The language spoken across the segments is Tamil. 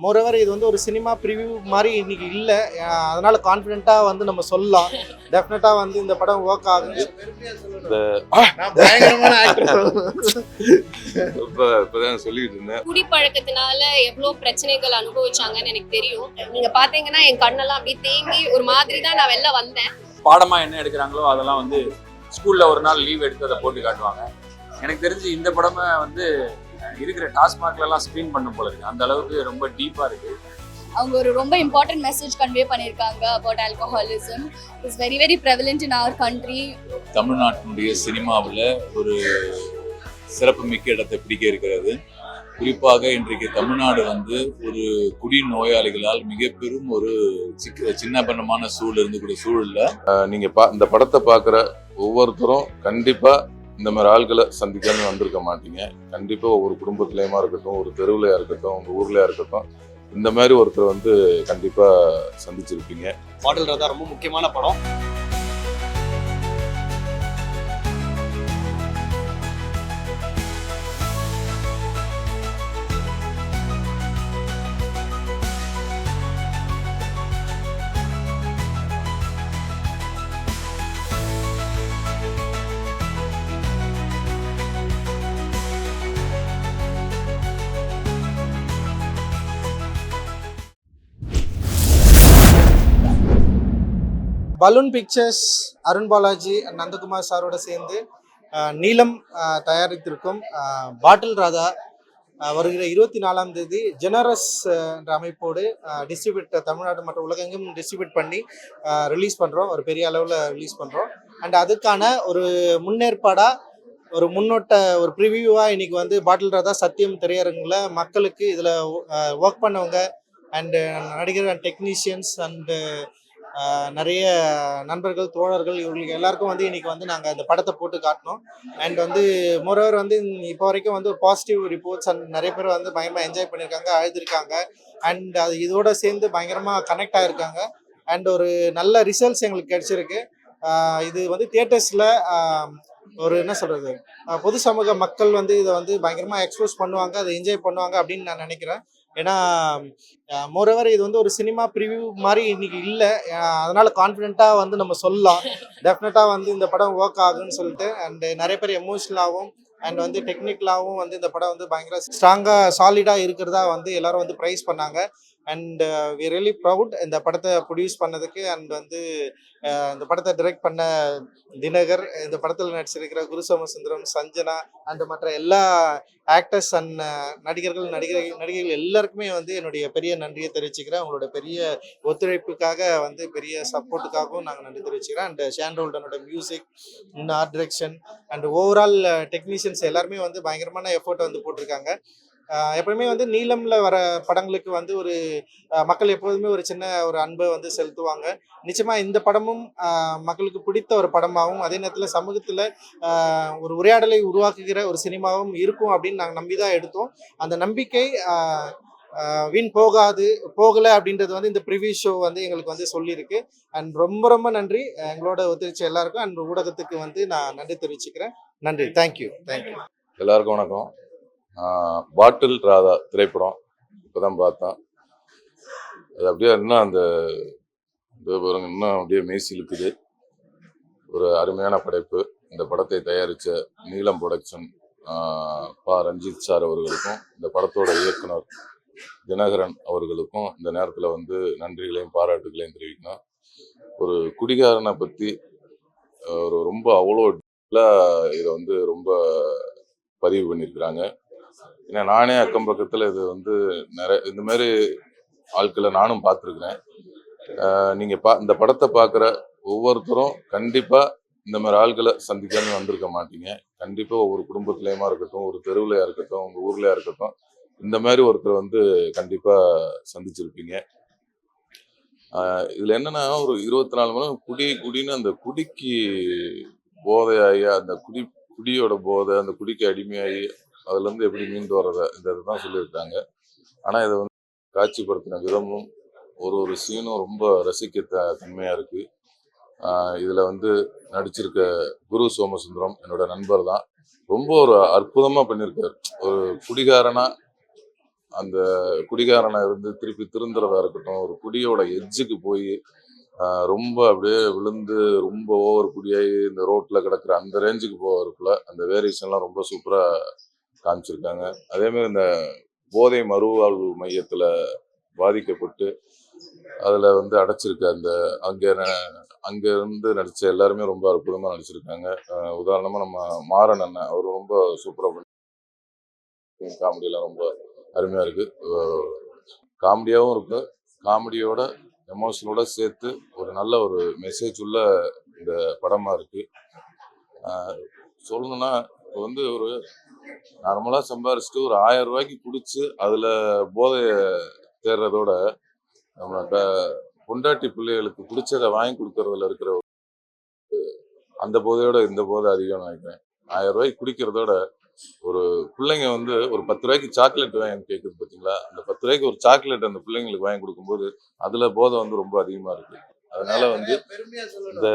மோரோவர் இது வந்து ஒரு சினிமா ப்ரிவ்யூ மாதிரி இன்னைக்கு இல்லை, அதனால கான்ஃபிடென்ட்டாக வந்து நம்ம சொல்லலாம். டெஃபினட்டாக வந்து இந்த படம் ஒர்க் ஆகுது. பயங்கரமான ஆக்டர் இப்பதான் சொல்லிட்டு இருந்தேன். குடிப்பழக்கத்தினால எவ்வளவு பிரச்சனைகள் அனுபவிச்சாங்கன்னு எனக்கு தெரியும். நீங்க பாத்தீங்கன்னா என் கண்ணெல்லாம் அப்படியே தேங்கி ஒரு மாதிரி தான் நான் வெளில வந்தேன். பாடமா என்ன எடுக்கிறாங்களோ அதெல்லாம் வந்து ஸ்கூல்ல ஒரு நாள் லீவ் எடுத்து அதை போட்டு காட்டுவாங்க. எனக்கு தெரிஞ்சு இந்த படமே வந்து இருக்கிற டாஸ்மார்க்ல எல்லாம் ஸ்கிரீன் பண்ணும் போல இருக்கு. அந்த அளவுக்கு ரொம்ப டீப்பா இருக்கு. அவங்க ஒரு ரொம்ப இம்பார்ட்டன்ட் மெசேஜ் கன்வே பண்ணியிருக்காங்க about alcoholism. It's very very prevalent in our country. தமிழ்நாட்டினுடைய சினிமாவில் ஒரு சிறப்பு மிக்க இடத்தை பிடிக்க இருக்கிறது. குறிப்பாக இன்றைக்கு தமிழ்நாடு வந்து ஒரு குடி நோயாளிகளால் மிக பெரும் ஒரு சின்னபன்னமான சூழல் இருந்தக்கூடிய சூழல்ல நீங்க இந்த படத்தை பார்க்குற ஒவ்வொருத்தரும் கண்டிப்பா இந்த மாதிரி ஆள்களை சந்திக்காம வந்திருக்க மாட்டீங்க. கண்டிப்பா ஒவ்வொரு குடும்பத்திலயுமா இருக்கட்டும், ஒரு தெருவுலையா இருக்கட்டும், உங்க ஊர்லயா இருக்கட்டும், இந்த மாதிரி ஒருத்தர் வந்து கண்டிப்பா சந்திச்சிருப்பீங்க. பாட்டில் ராதா ரொம்ப முக்கியமான படம். பலூன் பிக்சர்ஸ், அருண் பாலாஜி, நந்தகுமார் சாரோட சேர்ந்து நீலம் தயாரித்திருக்கும் பாட்டில் ராதா வருகிற 24ஆம் தேதி ஜெனரஸ் என்ற அமைப்போடு டிஸ்ட்ரிபியூட் தமிழ்நாடு மற்றும் உலகெங்கும் டிஸ்ட்ரிபியூட் பண்ணி ரிலீஸ் பண்ணுறோம். ஒரு பெரிய அளவில் ரிலீஸ் பண்ணுறோம். அண்ட் அதுக்கான ஒரு முன்னேற்பாடாக ஒரு முன்னோட்ட ஒரு ப்ரிவியூவாக இன்னைக்கு வந்து பாட்டில் ராதா சத்தியம் திரையரங்கில் மக்களுக்கு இதில் ஒர்க் பண்ணவங்க அண்டு நடிகர் அண்ட் டெக்னீஷியன்ஸ் அண்டு நிறைய நண்பர்கள், தோழர்கள், இவங்களுக்கு எல்லாருக்கும் வந்து இன்னைக்கு வந்து நாங்கள் அந்த படத்தை போட்டு காட்டினோம். அண்ட் வந்து மோரோவர் வந்து இப்போ வரைக்கும் வந்து பாசிட்டிவ் ரிப்போர்ட்ஸ் அண்ட் நிறைய பேர் வந்து பயங்கரமாக என்ஜாய் பண்ணியிருக்காங்க, அழுதுருக்காங்க. அண்ட் அது இதோட சேர்ந்து பயங்கரமாக கனெக்ட் ஆகிருக்காங்க. அண்ட் ஒரு நல்ல ரிசல்ட்ஸ் எங்களுக்கு கிடைச்சிருக்கு. இது வந்து தியேட்டர்ஸில் ஒரு என்ன சொல்கிறது, பொது சமூக மக்கள் வந்து இதை வந்து பயங்கரமாக எக்ஸ்போஸ் பண்ணுவாங்க, அதை என்ஜாய் பண்ணுவாங்க அப்படின்னு நான் நினைக்கிறேன். ஏன்னா மோரோவர் இது வந்து ஒரு சினிமா ப்ரிவ்யூ மாதிரி இன்னைக்கு இல்லை, அதனால கான்ஃபிடென்ட்டாக வந்து நம்ம சொல்லலாம். டெஃபினட்டாக வந்து இந்த படம் ஒர்க் ஆகுன்னு சொல்லிட்டு. அண்டு நிறைய பேர் எமோஷ்னலாகவும் அண்ட் வந்து டெக்னிக்கலாகவும் வந்து இந்த படம் வந்து பயங்கர ஸ்ட்ராங்காக சாலிடாக இருக்கிறதா வந்து எல்லாரும் வந்து ப்ரைஸ் பண்ணாங்க. அண்ட் வி ரியலி ப்ரவுட் இந்த படத்தை ப்ரொடியூஸ் பண்ணதுக்கு. அண்ட் வந்து இந்த படத்தை டைரக்ட் பண்ண தினகர், இந்த படத்தில் நடிச்சிருக்கிற குரு சோமசுந்தரம், சஞ்சனா அண்ட் மற்ற எல்லா ஆக்டர்ஸ் அண்ட் நடிகைகள் எல்லாருக்குமே வந்து என்னுடைய பெரிய நன்றியை தெரிவிச்சுக்கிறேன். அவங்களோட பெரிய ஒத்துழைப்புக்காக வந்து பெரிய சப்போர்ட்டுக்காகவும் நாங்கள் நன்றி தெரிவிச்சுக்கிறேன். அண்ட் ஷான் ரோல்டனோட music, art direction and overall technicians எல்லாருமே வந்து பயங்கரமான எஃபோர்ட்டை வந்து போட்டிருக்காங்க. எப்பவுமே வந்து நீலம்ல வர படங்களுக்கு வந்து ஒரு மக்கள் எப்போதுமே ஒரு சின்ன ஒரு அன்பை வந்து செலுத்துவாங்க. நிச்சயமா இந்த படமும் மக்களுக்கு பிடித்த ஒரு படமாகவும் அதே நேரத்தில் சமூகத்தில் ஒரு உரையாடலை உருவாக்குகிற ஒரு சினிமாவும் இருக்கும் அப்படின்னு நாங்கள் நம்பி தான் எடுத்தோம். அந்த நம்பிக்கை வீண் போகலை அப்படின்றது வந்து இந்த ப்ரிவியூ ஷோ வந்து எங்களுக்கு வந்து சொல்லியிருக்கு. அண்ட் ரொம்ப ரொம்ப நன்றி எங்களோட ஒத்துழைச்ச எல்லாருக்கும். அண்ட் ஊடகத்துக்கு வந்து நான் நன்றி தெரிவிச்சுக்கிறேன். நன்றி. தேங்க்யூ. எல்லாருக்கும் வணக்கம். பாட்டில் ராதா திரைப்படம் இப்போதான் பார்த்தேன். அது அப்படியே இன்னும் அந்த இன்னும் அப்படியே மெய்சி இழுக்குது. ஒரு அருமையான படைப்பு. இந்த படத்தை தயாரித்த நீலம் ப்ரொடக்ஷன் பா ரஞ்சித் சார் அவர்களுக்கும், இந்த படத்தோட இயக்குனர் தினகரன் அவர்களுக்கும் இந்த நேரத்தில் வந்து நன்றிகளையும் பாராட்டுகளையும் தெரிவிக்கணும். ஒரு குடிகாரனை பற்றி ஒரு ரொம்ப அவ்வளோ இதை வந்து ரொம்ப பதிவு பண்ணியிருக்கிறாங்க. ஏன்னா நானே அக்கம் பக்கத்தில் இது வந்து நிறைய இந்த மாதிரி ஆட்களை நானும் பார்த்துருக்குறேன். நீங்கள் இந்த படத்தை பார்க்குற ஒவ்வொருத்தரும் கண்டிப்பாக இந்த மாதிரி ஆட்களை சந்திக்காம வந்திருக்க மாட்டீங்க. கண்டிப்பாக ஒவ்வொரு குடும்பத்திலையுமா இருக்கட்டும், ஒரு தெருவுலையா இருக்கட்டும், உங்கள் ஊர்லையா இருக்கட்டும், இந்த மாதிரி ஒருத்தர் வந்து கண்டிப்பாக சந்திச்சிருப்பீங்க. இதில் என்னென்னா ஒரு 24 மணி நேரம் குடின்னு அந்த குடிக்கு போதையாகி, அந்த குடியோட போதை, அந்த குடிக்கு அடிமையாகி அதுலேருந்து எப்படி மீண்டு வர்றதை இந்த இதுதான் சொல்லியிருக்காங்க. ஆனால் இதை வந்து காட்சிப்படுத்தின விதமும் ஒரு சீனும் ரொம்ப ரசிக்க தன்மையாக இருக்குது. இதில் வந்து நடிச்சிருக்க குரு சோமசுந்தரம் என்னோட நண்பர் தான். ரொம்ப ஒரு அற்புதமாக பண்ணியிருக்காரு. ஒரு குடிகாரனா அந்த குடிகாரனை இருந்து திருப்பி திருந்துறதா இருக்கட்டும், ஒரு குடியோட எட்ஜுக்கு போய் ரொம்ப அப்படியே விழுந்து ரொம்ப ஓவர் குடியாகி இந்த ரோட்ல கிடக்குற அந்த ரேஞ்சுக்கு போகிறதுக்குள்ள அந்த வேரியேஷன்லாம் ரொம்ப சூப்பரா காமிச்சிருக்காங்க. அதே மாதிரி இந்த போதை மறுவாழ்வு மையத்துல பாதிக்கப்பட்டு அதுல வந்து அடைச்சிருக்க அந்த அங்க இருந்து நடிச்ச எல்லாருமே ரொம்ப அற்புதமா நடிச்சிருக்காங்க. உதாரணமா நம்ம மாறன் அண்ணன் அவர் ரொம்ப சூப்பரா பண்ணி காமெடியெல்லாம் ரொம்ப அருமையா இருக்கு. காமெடியாவும் இருக்கு, காமெடியோட எமோஷனோட சேர்த்து ஒரு நல்ல ஒரு மெசேஜ் உள்ள இந்த படமா இருக்கு. சொல்லணும்னா இப்போ வந்து ஒரு நார்மலா சம்பாரிச்சுட்டு ஒரு 1000 ரூபாய்க்கு குடிச்சு அதுல போதைய தேடுறதோட நம்ம பொண்டாட்டி பிள்ளைகளுக்கு பிடிச்சதை வாங்கி கொடுக்கறதுல இருக்கிற அந்த போதையோட இந்த போதை அதிகம் நினைக்கிறேன். 1000 ரூபாய்க்கு குடிக்கிறதோட ஒரு பிள்ளைங்க வந்து ஒரு 10 ரூபாய்க்கு சாக்லேட் வாங்கி கேட்குது பார்த்தீங்களா, அந்த 10 ரூபாய்க்கு ஒரு சாக்லேட் அந்த பிள்ளைங்களுக்கு வாங்கி கொடுக்கும்போது அதுல போதை வந்து ரொம்ப அதிகமா இருக்கு. அதனால வந்து இந்த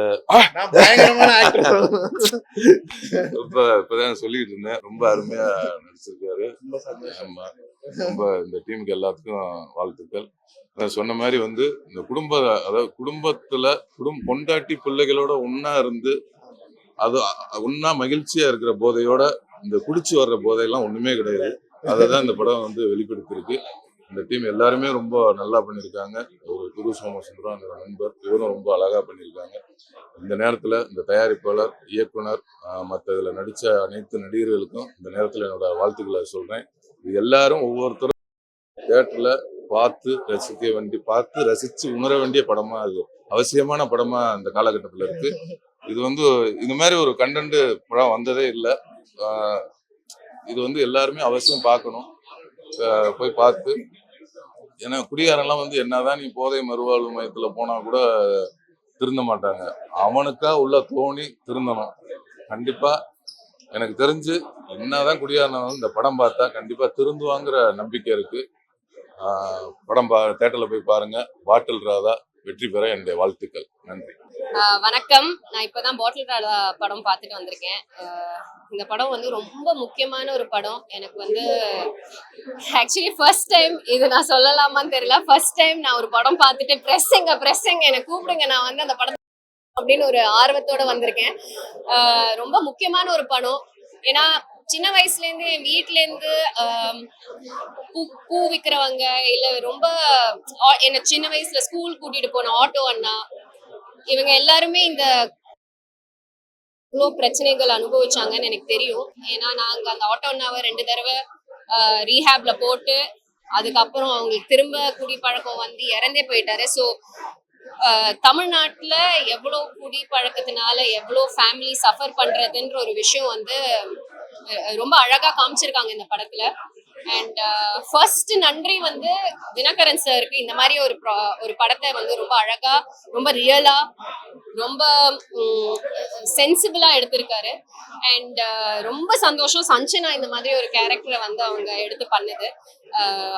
இப்பதான் சொல்லிட்டு இருந்தேன், ரொம்ப அருமையா நடிச்சிருக்காரு. ஆமா, ரொம்ப இந்த டீமுக்கு எல்லாத்துக்கும் வாழ்த்துக்கள். நான் சொன்ன மாதிரி வந்து இந்த அதாவது குடும்பத்துல பொண்டாட்டி பிள்ளைகளோட ஒன்னா இருந்து அது ஒன்னா மகிழ்ச்சியா இருக்கிற போதையோட இந்த குடிச்சு வர்ற போதையெல்லாம் ஒண்ணுமே கிடையாது. அததான் இந்த படம் வந்து வெளிப்படுத்திருக்கு. இந்த டீம் எல்லாருமே ரொம்ப நல்லா பண்ணியிருக்காங்க. ஒரு குரு சோமசுந்தரம் அந்த நண்பர் இவரும் ரொம்ப அழகா பண்ணியிருக்காங்க. இந்த நேரத்துல இந்த தயாரிப்பாளர், இயக்குனர், மற்ற இதுல நடிச்ச அனைத்து நடிகர்களுக்கும் இந்த நேரத்துல என்னோட வாழ்த்துக்களை சொல்றேன். இது எல்லாரும் ஒவ்வொருத்தரும் தியேட்டர்ல பார்த்து ரசிச்சு உணர வேண்டிய படமா அது அவசியமான படமா அந்த காலகட்டத்துல இருக்கு. இது வந்து இந்த மாதிரி ஒரு கண்டென்ட் படம் வந்ததே இல்லை. இது வந்து எல்லாருமே அவசியம் பார்க்கணும். போய் பார்த்து, ஏன்னா குடிகாரெல்லாம் வந்து என்னதான் நீ போதை மறுவாழ்வு மையத்துல போனா கூட திருந்த மாட்டாங்க. அவனுக்கா உள்ள தோணி திருந்தணும். கண்டிப்பா எனக்கு தெரிஞ்சு என்னதான் குடிகாரன் இந்த படம் பார்த்தா கண்டிப்பா திருந்துவாங்கிற நம்பிக்கை இருக்கு. படம் தியேட்டர்ல போய் பாருங்க. பாட்டில் ராதா வெற்றி பெற என்னுடைய வாழ்த்துக்கள். நன்றி. வணக்கம். நான் இப்பதான் பாட்டில் ராதா படம் பார்த்துட்டு வந்திருக்கேன். இந்த படம் வந்து ரொம்ப முக்கியமான ஒரு படம். எனக்கு வந்து ஆக்சுவலி ஃபர்ஸ்ட் டைம், இது நான் சொல்லலாமான்னு தெரியல, ஃபர்ஸ்ட் டைம் நான் ஒரு படம் பார்த்துட்டு பிரஸ்ஸிங்க என்னை கூப்பிடுங்க, நான் வந்து அந்த படம் அப்படின்னு ஒரு ஆர்வத்தோட வந்திருக்கேன். ரொம்ப முக்கியமான ஒரு படம். ஏன்னா சின்ன வயசுல இருந்து என் வீட்டுல இருந்து பூ விற்கிறவங்க இல்ல ரொம்ப என்ன சின்ன வயசுல ஸ்கூல் கூட்டிட்டு போன ஆட்டோ அண்ணா, இவங்க எல்லாருமே இந்த இவ்வளோ பிரச்சனைகள் அனுபவிச்சாங்கன்னு எனக்கு தெரியும். ஏன்னா நாங்க அந்த ஆட்டோ அண்ணாவை 2 தடவை ரீஹேப்ல போட்டு அதுக்கப்புறம் அவங்களுக்கு திரும்ப குடிப்பழக்கம் வந்து இறந்தே போயிட்டாரு. ஸோ தமிழ்நாட்டுல எவ்வளோ குடிப்பழக்கத்தினால எவ்வளோ ஃபேமிலி சஃபர் பண்றதுன்ற ஒரு விஷயம் வந்து ரொம்ப அழகா காமிச்சிருக்காங்க இந்த படத்துல. அண்ட் ஃபர்ஸ்ட் நன்றி வந்து தினகரன் சாருக்கு. இந்த மாதிரி ஒரு படத்தை வந்து ரொம்ப அழகா, ரொம்ப ரியலா, ரொம்ப சென்சிபிளா எடுத்திருக்காரு. அண்ட் ரொம்ப சந்தோஷம் சஞ்சனா இந்த மாதிரி ஒரு கேரக்டரை வந்து அவங்க எடுத்து பண்ணுது.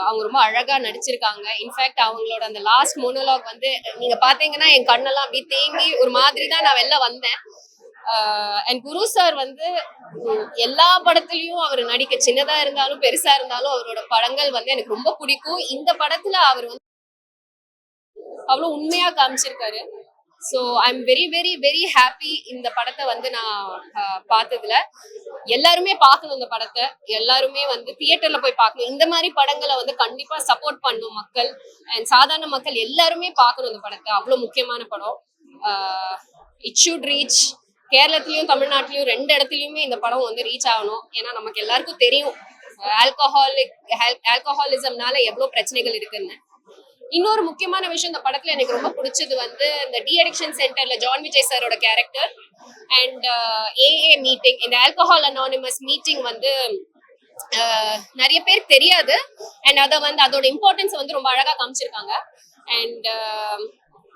அவங்க ரொம்ப அழகா நடிச்சிருக்காங்க. இன்ஃபேக்ட் அவங்களோட அந்த லாஸ்ட் மோனோலாக் வந்து நீங்க பாத்தீங்கன்னா என் கண்ணெல்லாம் அப்படியே தேங்கி ஒரு மாதிரி தான் நான் வெளில வந்தேன். அண்ட் குரு சார் வந்து எல்லா படத்துலயும் அவர் நடிக்க, சின்னதா இருந்தாலும் பெருசா இருந்தாலும் அவரோட படங்கள் வந்து எனக்கு ரொம்ப பிடிக்கும். இந்த படத்துல அவர் வந்து அவ்வளவு உண்மையா காமிச்சிருக்காரு. So I am very very very happy இந்த படத்தை வந்து நான் பார்த்ததுல. எல்லாருமே பார்க்கணும் இந்த படத்தை, எல்லாருமே வந்து தியேட்டர்ல போய் பார்க்கணும். இந்த மாதிரி படங்களை வந்து கண்டிப்பா சப்போர்ட் பண்ணணும் மக்கள். அண்ட் சாதாரண மக்கள் எல்லாருமே பார்க்கணும் இந்த படத்தை. அவ்வளவு முக்கியமான படம். இட் ஷுட் ரீச் கேரளத்திலயும் தமிழ்நாட்டிலயும் 2 இடத்துலயுமே இந்த படம் வந்து ரீச் ஆகணும். ஏன்னா நமக்கு எல்லாருக்கும் தெரியும் ஆல்கஹாலிசம்னால எவ்வளவு பிரச்சனைகள் இருக்குன்னு. இன்னொரு முக்கியமான விஷயம் இந்த படத்துல எனக்கு ரொம்ப பிடிச்சது வந்து இந்த டி அடிக்ஷன் சென்டர்ல ஜான் விஜய் சாரோட கேரக்டர் அண்ட் ஏஏ மீட்டிங், இந்த ஆல்கஹால் அனானிமஸ் மீட்டிங் வந்து நிறைய பேருக்கு தெரியாது. அண்ட் அதை வந்து அதோட இம்பார்ட்டன்ஸ் வந்து ரொம்ப அழகா காமிச்சிருக்காங்க. அண்ட்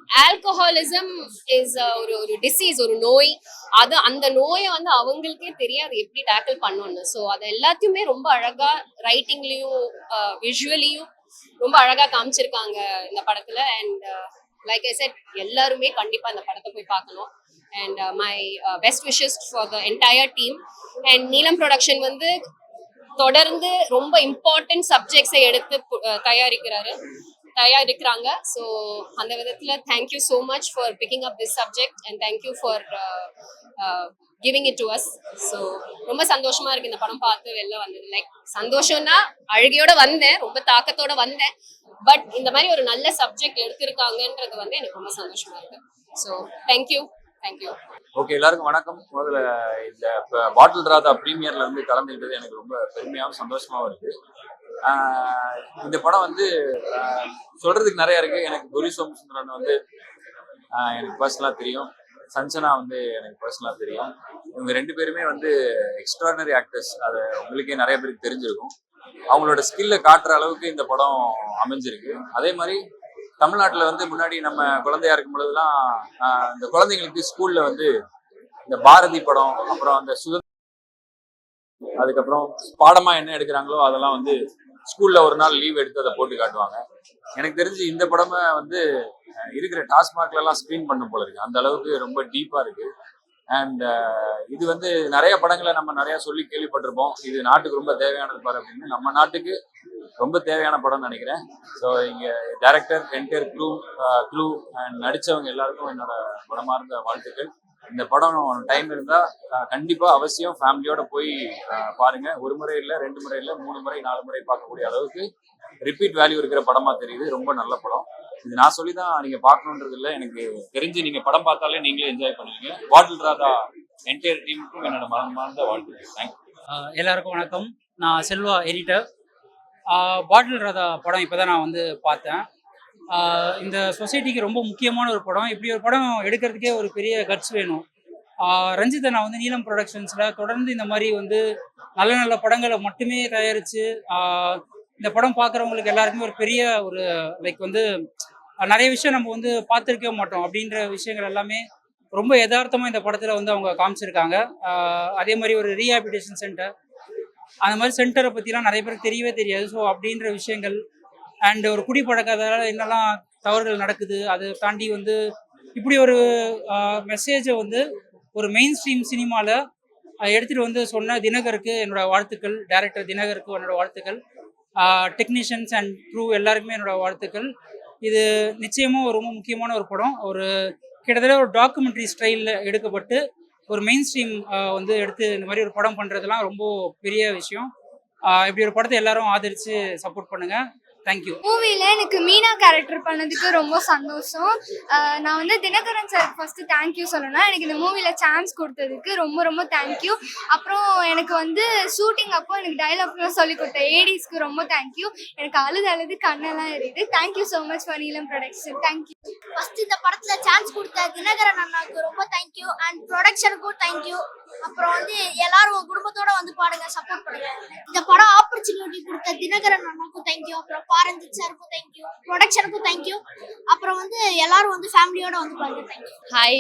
ஆல்கஹாலிசம் இஸ் ஒரு டிசீஸ், ஒரு நோய். அது அந்த நோயை வந்து அவங்களுக்கே தெரியாது எப்படி டேக்கிள் பண்ணணும்னு. ஸோ அதை எல்லாத்தையுமே ரொம்ப அழகா ரைட்டிங்லயும் விஷுவலியும் ரொம்ப அழகா காமிச்சிருக்காங்க இந்த படத்துல. அண்ட் லைக் ஐ செட், எல்லாருமே கண்டிப்பா இந்த படத்தை போய் பார்க்கணும். And my best wishes for the entire team. And நீலம் ப்ரொடக்ஷன் வந்து தொடர்ந்து ரொம்ப இம்பார்ட்டன்ட் சப்ஜெக்ட்ஸை எடுத்து தயாரிக்கிறாங்க. ஸோ அந்த விதத்தில் thank you so much for picking up this subject and thank you for giving it to us. So ரொம்ப சந்தோஷமா இருக்கு இந்த படம் பார்த்து வெளில வந்தது. லைக் சந்தோஷம்னா அழுகையோட வந்தேன், ரொம்ப தாக்கத்தோட வந்தேன். பட் இந்த மாதிரி ஒரு நல்ல சப்ஜெக்ட் எடுத்திருக்காங்கன்றது வந்து எனக்கு ரொம்ப சந்தோஷமா இருக்கு. So thank you. ஓகே, எல்லாருக்கும் வணக்கம். முதல்ல இந்த பாட்டில் ராதா ப்ரீமியர்ல இருந்து கலந்துக்கிட்டது எனக்கு ரொம்ப பெருமையாகவும் சந்தோஷமாகவும் இருக்கு. இந்த படம் வந்து சொல்றதுக்கு நிறைய இருக்கு. எனக்கு குரு சோமசுந்தரன் வந்து எனக்கு பர்சனலாக தெரியும், சஞ்சனா வந்து எனக்கு பர்சனலாக தெரியும். இவங்க 2 பேருமே வந்து எக்ஸ்ட்ராடனரி ஆக்டர்ஸ். அது உங்களுக்கே நிறைய பேருக்கு தெரிஞ்சிருக்கும். அவங்களோட ஸ்கில்லை காட்டுற அளவுக்கு இந்த படம் அமைஞ்சிருக்கு. அதே மாதிரி தமிழ்நாட்டில் வந்து முன்னாடி நம்ம குழந்தையா இருக்கும் பொழுதுலாம் இந்த குழந்தைங்களுக்கு ஸ்கூல்ல வந்து இந்த பாரதி படம், அப்புறம் அந்த அதுக்கப்புறம் பாடமா என்ன எடுக்கிறாங்களோ அதெல்லாம் வந்து ஸ்கூல்ல ஒரு நாள் லீவ் எடுத்து அதை போட்டு காட்டுவாங்க. எனக்கு தெரிஞ்சு இந்த படமே வந்து இருக்கிற டாஸ்மார்க்ல எல்லாம் ஸ்கிரீன் பண்ணும் போல இருக்கு. அந்த அளவுக்கு ரொம்ப டீப்பா இருக்கு. அண்ட் இது வந்து நிறைய படங்களை நம்ம நிறைய சொல்லி கேள்விப்பட்டிருப்போம். இது நாட்டுக்கு ரொம்ப தேவையானது பாரு அப்படின்னு. நம்ம நாட்டுக்கு ரொம்ப தேவையான படம்னு நினைக்கிறேன். ஸோ இங்க டைரக்டர், என்டையர் க்ளூ அண்ட் நடிச்சவங்க எல்லாருக்கும் என்னோட மனமார்ந்த வாழ்த்துக்கள். இந்த படம் டைம் இருந்தா கண்டிப்பா அவசியம் ஃபேமிலியோட போய் பாருங்க. 1 முறை இல்லை, 2 முறை இல்லை, 3 முறை 4 முறை பார்க்கக்கூடிய அளவுக்கு ரிப்பீட் வேல்யூ இருக்கிற படமா தெரியுது. ரொம்ப நல்ல படம். இது நான் சொல்லிதான் நீங்க பார்க்கணுன்றது இல்லை, எனக்கு தெரிஞ்சு நீங்க படம் பார்த்தாலே நீங்களே என்ஜாய் பண்ணுவீங்க. பாட்டில் ராதா என்டையர் டீமுக்கும் என்னோட மனமார்ந்த வாழ்த்துக்கள். தேங்க்யூ. எல்லாருக்கும் வணக்கம். நான் செல்வா, எடிட்டர். பாட்டில் ராதா படம் இப்போ தான் நான் வந்து பார்த்தேன். இந்த சொசைட்டிக்கு ரொம்ப முக்கியமான ஒரு படம். இப்படி ஒரு படம் எடுக்கிறதுக்கே ஒரு பெரிய கட்ஸ் வேணும். ரஞ்சித்தை நான் வந்து நீலம் ப்ரொடக்ஷன்ஸில் தொடர்ந்து இந்த மாதிரி வந்து நல்ல நல்ல படங்களை மட்டுமே தயாரித்து இந்த படம் பார்க்குறவங்களுக்கு எல்லாருக்குமே ஒரு பெரிய ஒரு லைக் வந்து நிறைய விஷயம் நம்ம வந்து பார்த்துருக்கவே மாட்டோம் அப்படின்ற விஷயங்கள் எல்லாமே ரொம்ப யதார்த்தமாக இந்த படத்தில் வந்து அவங்க காமிச்சிருக்காங்க. அதே மாதிரி ஒரு ரீஹாபிலிட்டேஷன் சென்டர், அந்த மாதிரி சென்டரை பற்றிலாம் நிறைய பேருக்கு தெரியவே தெரியாது. ஸோ அப்படின்ற விஷயங்கள் அண்ட் ஒரு குடிப்பழக்கத்தால் என்னெல்லாம் தவறுகள் நடக்குது, அதை தாண்டி வந்து இப்படி ஒரு மெசேஜை வந்து ஒரு மெயின் ஸ்ட்ரீம் சினிமாவில் எடுத்துகிட்டு வந்து சொன்ன தினகருக்கு என்னோடய வாழ்த்துக்கள். டைரக்டர் தினகருக்கு என்னோடய வாழ்த்துக்கள். டெக்னீஷியன்ஸ் அண்ட் க்ரூ எல்லாருக்குமே என்னோடய வாழ்த்துக்கள். இது நிச்சயமாக ரொம்ப முக்கியமான ஒரு படம். ஒரு கிட்டத்தட்ட ஒரு டாக்குமெண்ட்ரி ஸ்டைலில் எடுக்கப்பட்டு ஒரு மெயின் ஸ்ட்ரீம் வந்து எடுத்து இந்த மாதிரி ஒரு படம் பண்ணுறதுலாம் ரொம்ப பெரிய விஷயம். இப்படி ஒரு படத்தை எல்லாரும் ஆதரித்து சப்போர்ட் பண்ணுங்கள். தேங்க்யூ. மூவியில் எனக்கு மீனா கேரக்டர் பண்ணதுக்கு ரொம்ப சந்தோஷம். நான் வந்து தினகரன் சார் ஃபஸ்ட்டு தேங்க்யூ சொல்லணும். எனக்கு இந்த மூவியில் சான்ஸ் கொடுத்ததுக்கு ரொம்ப ரொம்ப தேங்க்யூ. அப்புறம் எனக்கு வந்து ஷூட்டிங் அப்போ எனக்கு டைலாக்லாம் சொல்லி கொடுத்த ஏடிஸ்க்கு ரொம்ப தேங்க்யூ. எனக்கு அழுது கண்ணெல்லாம் எரியுது. தேங்க்யூ ஸோ மச் ஃபார் நீலம் ப்ரொடக்ஷன். தேங்க்யூ. ஃபர்ஸ்ட் இந்த படத்துல சான்ஸ் கொடுத்த தினகரன் அண்ணாவுக்கு ரொம்ப தேங்க்யூ. And ப்ரொடக்ஷனுக்கும் thank you. அப்புறம் வந்து எல்லாரும் குடும்பத்தோட வந்து பாடுங்க, சப்போர்ட் பண்ணுங்க. இந்த படம் ஆப்பர்ச்சுனிட்டி கொடுத்த தினகரன் அண்ணாவுக்கும் தேங்க்யூ. அப்புறம் பாரஞ்சித் சாருக்கும் தேங்க்யூ, ப்ரொடக்ஷனுக்கும் தேங்க்யூ. அப்புறம் வந்து எல்லாரும் வந்து ஃபேமிலியோட வந்து பாருங்க. Thank you. Hi,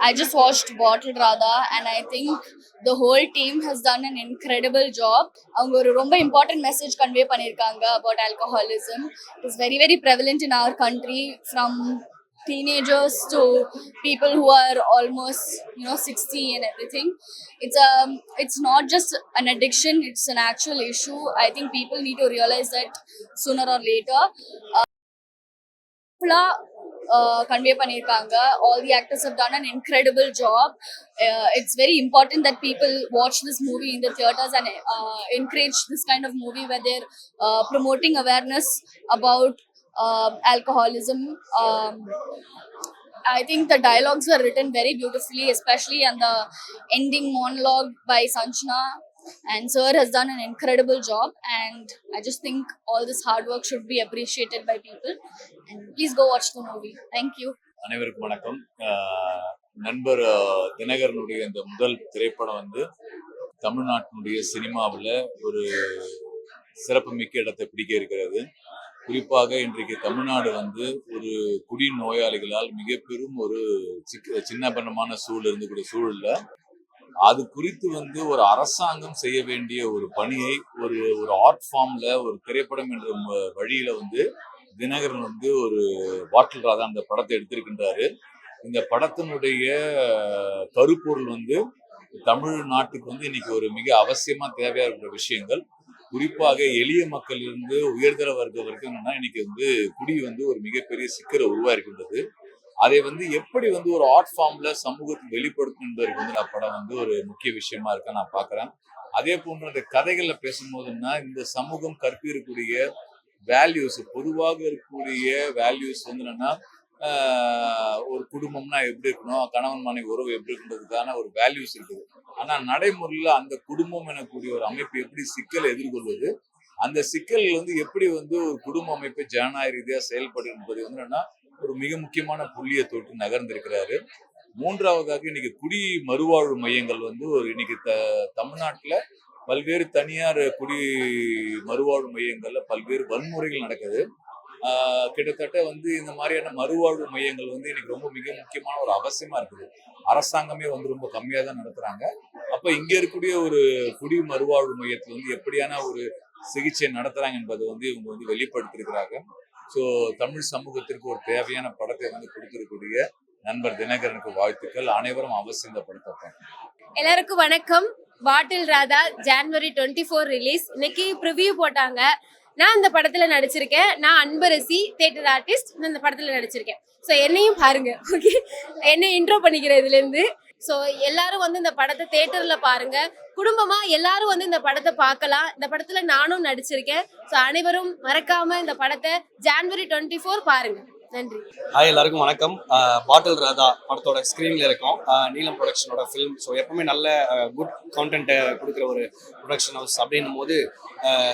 I just watched Bottle Radha and I think the whole team has done an incredible job. அவங்க ஒரு ரொம்ப important message convey பண்ணிருக்காங்க about alcoholism. It is very very prevalent in our country, from teenagers to people who are almost 60 and everything. It's not just an addiction, it's an actual issue. I think people need to realize that sooner or later. Convey பண்ணிருக்காங்க. All the actors have done an incredible job. It's very important that people watch this movie in the theaters and encourage this kind of movie where they're promoting awareness about alcoholism. I think the dialogues were written very beautifully, especially on the ending monologue by Sanjana. And sir has done an incredible job, and I just think all this hard work should be appreciated by people. And please go watch the movie. Thank you. அனைவருக்கும் வணக்கம். நண்பர் தினகரனுடைய இந்த முதல் திரைப்படம் வந்து தமிழ்நாட்டினுடைய சினிமாவில் ஒரு சிறப்பு மிக்க இடத்தை பிடிக்க இருக்கிறது. குறிப்பாக இன்றைக்கு தமிழ்நாடு வந்து ஒரு குடி நோயாளிகளால் மிக பெரும் ஒரு சின்னபன்னமான சூழல் இருந்தக்கூடிய சூழல்ல அது குறித்து வந்து ஒரு அரசாங்கம் செய்ய வேண்டிய ஒரு பணியை ஒரு ஆர்ட் ஃபார்ம்ல ஒரு திரைப்படம் என்ற வழியில வந்து தினகரன் வந்து ஒரு பாட்டில் ராதா அந்த படத்தை எடுத்திருக்கின்றாரு. இந்த படத்தினுடைய கருப்பொருள் வந்து தமிழ்நாட்டுக்கு வந்து இன்னைக்கு ஒரு மிக அவசியமா தேவையா இருக்கிற விஷயங்கள். குறிப்பாக எளிய மக்கள் இருந்து உயர்தர வர்க்கம் வரைக்கும் என்னன்னா இன்னைக்கு வந்து குடி வந்து ஒரு மிகப்பெரிய சிக்கலை உருவாயிருக்கின்றது. அதை வந்து எப்படி வந்து ஒரு ஆர்ட் ஃபார்ம்ல சமூகத்துக்கு வெளிப்படுத்தும் என்பதற்கு வந்து நான் படம் வந்து ஒரு முக்கிய விஷயமா இருக்க நான் பாக்குறேன். அதே போன்று அந்த கதைகள்ல பேசும்போதுன்னா இந்த சமூகம் கற்பிக்கக்கூடிய வேல்யூஸ், பொதுவாக இருக்கக்கூடிய வேல்யூஸ் வந்து என்னன்னா ஒரு குடும்பம்னா எப்படி இருக்கணும், கணவன் மனைவி உறவு எப்படி இருக்கின்றதுக்கான ஒரு வேல்யூஸ் இருக்குது. ஆனா நடைமுறையில அந்த குடும்பம் எனக்கூடிய ஒரு அமைப்பு எப்படி சிக்கலை எதிர்கொள்வது, அந்த சிக்கல் வந்து எப்படி வந்து ஒரு குடும்ப அமைப்பை ஜனநாயக ரீதியா செயல்படும் என்பது வந்து என்னன்னா ஒரு மிக முக்கியமான புள்ளியை தொட்டு நகர்ந்திருக்கிறாரு. மூன்றாவதாக இன்னைக்கு குடி மறுவாழ்வு மையங்கள் வந்து ஒரு இன்னைக்கு தமிழ்நாட்டுல பல்வேறு தனியார் குடி மறுவாழ்வு மையங்கள்ல பல்வேறு வன்முறைகள் நடக்குது. கிட்டத்தட்ட வந்து இந்த மாதிரியான மறுவாழ்வு மையங்கள் வந்து இன்னைக்கு ரொம்ப மிக முக்கியமான ஒரு அவசியமா இருக்குது. அரசாங்கமே வந்து ரொம்ப கம்மியா தான் நடத்துறாங்க. அப்ப இங்க இருக்கக்கூடிய ஒரு குடி மறுவாழ்வு மையத்துல வந்து எப்படியான ஒரு சிகிச்சை நடத்துறாங்க என்பதை வந்து இவங்க வந்து வெளிப்படுத்திருக்கிறாங்க. ஸோ தமிழ் சமூகத்திற்கு ஒரு தேவையான படத்தை வந்து கொடுத்திருக்கக்கூடிய நண்பர் தினகரனுக்கு வாழ்த்துக்கள். அனைவரும் அவசியம் இந்த படத்தை பார்க்கணும். எல்லாருக்கும் வணக்கம். பாட்டில் ராதா ஜான்வரி 24 ரிலீஸ். இன்னைக்கு ப்ரிவியூ போட்டாங்க. நான் இந்த படத்துல நடிச்சிருக்கேன். நான் அன்பரசி, தியேட்டர் ஆர்டிஸ்ட். நான் இந்த படத்துல நடிச்சிருக்கேன். ஸோ என்னையும் பாருங்க, ஓகே? என்னை இன்ட்ரோ பண்ணிக்கிறேன் இதுல இருந்து. ஸோ எல்லாரும் வந்து இந்த படத்தை தியேட்டர்ல பாருங்க. குடும்பமா எல்லாரும் வந்து இந்த படத்தை பார்க்கலாம். இந்த படத்துல நானும் நடிச்சிருக்கேன். ஸோ அனைவரும் மறக்காம இந்த படத்தை ஜான்வரி 24 பாருங்க. நன்றி. ஹாய், எல்லாருக்கும் வணக்கம். பாட்டில் ராதா படத்தோட ஸ்க்ரீனில் இருக்கோம். நீலம் ப்ரொடக்ஷனோட ஃபிலிம். ஸோ எப்பவுமே நல்ல குட் கான்டென்ட்டை கொடுக்குற ஒரு ப்ரொடக்ஷன் ஹவுஸ் அப்படின்னும் போது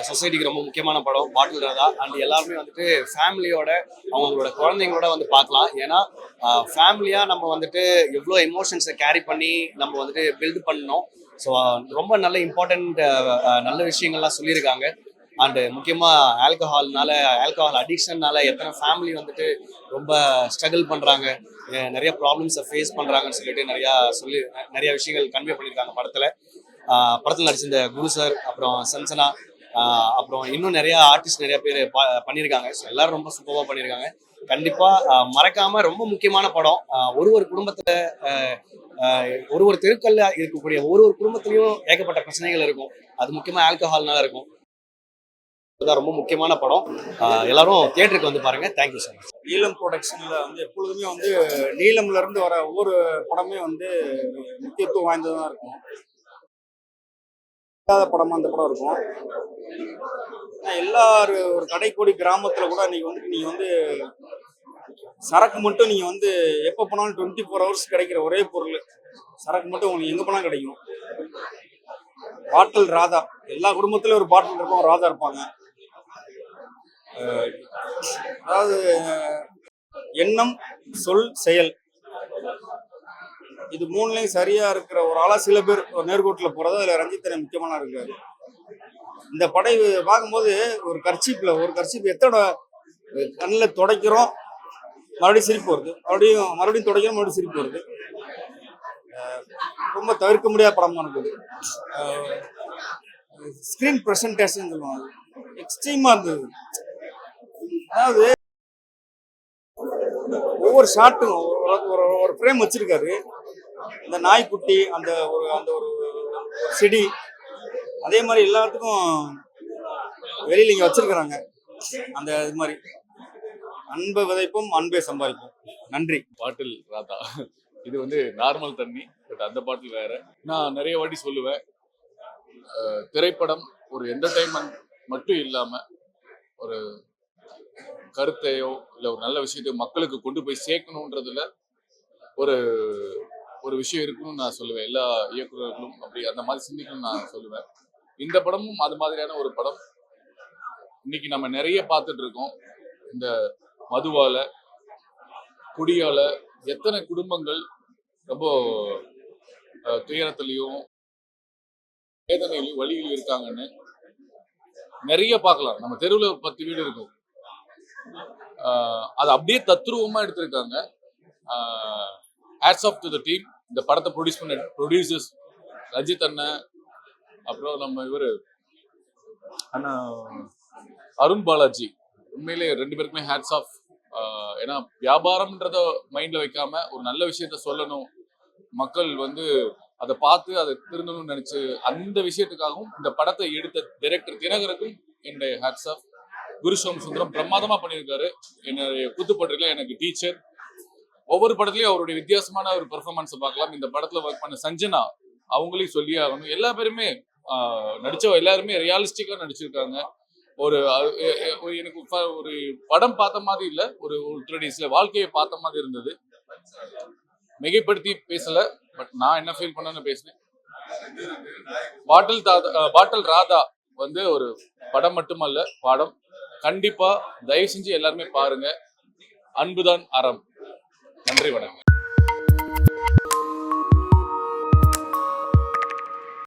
சொசைட்டிக்கு ரொம்ப முக்கியமான படம் பாட்டில் ராதா. அண்ட் எல்லாருமே வந்துட்டு ஃபேமிலியோட அவங்களோட குழந்தைங்களோட வந்து பார்க்கலாம். ஏன்னா ஃபேமிலியாக நம்ம வந்துட்டு எவ்வளோ எமோஷன்ஸை கேரி பண்ணி நம்ம வந்துட்டு பில்டு பண்ணணும். ஸோ ரொம்ப நல்ல இம்பார்ட்டண்ட் நல்ல விஷயங்கள்லாம் சொல்லியிருக்காங்க. அண்டு முக்கியமாக ஆல்கஹால் அடிக்ஷன்னால எத்தனை ஃபேமிலி வந்துட்டு ரொம்ப ஸ்ட்ரகிள் பண்ணுறாங்க, நிறைய ப்ராப்ளம்ஸை ஃபேஸ் பண்ணுறாங்கன்னு சொல்லிட்டு நிறைய விஷயங்கள் கன்வே பண்ணியிருக்காங்க படத்தில் நடிச்சிருந்த குரு சார், அப்புறம் சஞ்சனா, அப்புறம் இன்னும் நிறைய ஆர்டிஸ்ட் நிறைய பேர் பண்ணியிருக்காங்க. ஸோ எல்லாரும் ரொம்ப சூப்பராக பண்ணியிருக்காங்க. கண்டிப்பாக மறக்காம ரொம்ப முக்கியமான படம். ஒரு குடும்பத்தில் ஒரு தெருக்கல்ல இருக்கக்கூடிய ஒரு குடும்பத்திலையும் ஏகப்பட்ட பிரச்சனைகள் இருக்கும். அது முக்கியமாக ஆல்கஹால்னால இருக்கும். இதுதான் ரொம்ப முக்கியமான படம். எல்லாரும் தியேட்டருக்கு வந்து பாருங்க. Thank you so much. நீலம் ப்ரொடக்ஷன்ல வந்து எப்பொழுதுமே வந்து நீலம்ல இருந்து வர ஒவ்வொரு படமே வந்து முக்கியத்துவம் வாய்ந்ததாக இருக்கும். படமா அந்த படம் இருக்கும். எல்லாரும் ஒரு கடைக்கோடி கிராமத்துல கூட நீங்க வந்து சரக்கு மட்டும் நீங்க வந்து எப்போ போனாலும் 24 hours கிடைக்கிற ஒரே பொருள் சரக்கு மட்டும் உங்களுக்கு எங்க போனாலும் கிடைக்கும். பாட்டில் ராதா. எல்லா குடும்பத்திலும் ஒரு பாட்டில் இருப்பாங்க, ஒரு ராதா இருப்பாங்க. அதாவது எண்ணம், சொல், செயல், இது மூணுலையும் சரியா இருக்கிற ஒரு ஆளா சில பேர் ஒரு நேர்கோட்டில் போறது. அதுல ரஞ்சித்தனை முக்கியமான இருக்காரு. இந்த படை பார்க்கும்போது ஒரு கர்ச்சீப் எத்தோட கண்ணில் துடைக்கிறோம், மறுபடியும் சிரிப்பு வருது, மறுபடியும் துடைக்கிறோம், மறுபடியும் சிரிப்பு வருது. ரொம்ப தவிர்க்க முடியாத படமா இருக்குது. ஸ்கிரீன் பிரசன்டேஷன் சொல்லுவாங்க, எக்ஸ்ட்ரீமா இருந்தது. அதாவது ஒவ்வொரு ஷாட்டும் ஒரு ஃப்ரேம் வச்சிருக்காரு. இந்த நாய்க்குட்டி, அந்த ஒரு செடி, அதே மாதிரி எல்லாத்துக்கும் வெளியில இங்க வச்சிருக்கிறாங்க. அந்த இது மாதிரி அன்பை விதைப்போம், அன்பை சம்பாதிப்போம். நன்றி. பாட்டில் ராதா இது வந்து நார்மல் தண்ணி, பட் அந்த பாட்டில் வேற. நான் நிறைய வாட்டி சொல்லுவேன், திரைப்படம் ஒரு என்டர்டைன்மெண்ட் மட்டும் இல்லாம ஒரு கருத்தையோ இல்லை ஒரு நல்ல விஷயத்தையோ மக்களுக்கு கொண்டு போய் சேர்க்கணுன்றதுல ஒரு விஷயம் இருக்குன்னு நான் சொல்லுவேன். எல்லா இயக்குநர்களும் அப்படி அந்த மாதிரி சிந்திக்கணும்னு நான் சொல்லுவேன். இந்த படமும் அது மாதிரியான ஒரு படம். இன்னைக்கு நம்ம நிறைய பார்த்துட்டு இருக்கோம். இந்த மதுவால, குடியால எத்தனை குடும்பங்கள் ரொம்ப துயரத்திலையும் வேதனையிலையும் வழியிலும் இருக்காங்கன்னு நிறைய பார்க்கலாம். நம்ம தெருவில் 10 வீடு இருக்கும். அது அப்படியே தத்ரூபமா எடுத்திருக்காங்க. Hats off to the team. இந்த படத்தை ப்ரொடியூஸ் பண்ண ப்ரொடியூசர்ஸ் ரஞ்சித் அண்ணன், அப்புறம் நம்ம அண்ணா அருண் பாலாஜி, உண்மையிலே 2 பேருக்குமே ஹேட்ஸ் ஆஃப். ஏன்னா வியாபாரம்ன்றத மைண்ட்ல வைக்காம ஒரு நல்ல விஷயத்த சொல்லணும், மக்கள் வந்து அதை பார்த்து அதை திருந்தணும்னு நினைச்சு அந்த விஷயத்துக்காகவும் இந்த படத்தை எடுத்த டைரக்டர் தினகருக்கும் என்னுடைய ஹேட்ஸ் ஆஃப். குரு சோமசுந்தரம் பிரமாதமா பண்ணியிருக்காரு. என்னுடைய புதுப்பட்டில எனக்கு டீச்சர். ஒவ்வொரு படத்துலயும் அவருடைய வித்தியாசமான ஒரு பெர்ஃபார்மன்ஸை பார்க்கலாம். இந்த படத்துல ஒர்க் பண்ண சஞ்சனா அவங்களையும் சொல்லியே ஆகணும். எல்லா பேருமே நடிச்ச எல்லாருமே ரியலிஸ்டிக்கா நடிச்சிருக்காங்க. ஒரு எனக்கு ஒரு படம் பார்த்த மாதிரி இல்லை, ஒரு 3 daysல வாழ்க்கையை பார்த்த மாதிரி இருந்தது. மிகைப்படுத்தி பேசல, பட் நான் என்ன ஃபீல் பண்ணேன்னு பேசினேன். பாட்டில் ராதா வந்து ஒரு படம் மட்டுமல்ல, பாடம். கண்டிப்பா தயவு செஞ்சு எல்லாருமே பாருங்க. அன்புதான் அறம். நன்றி, வணக்கம்.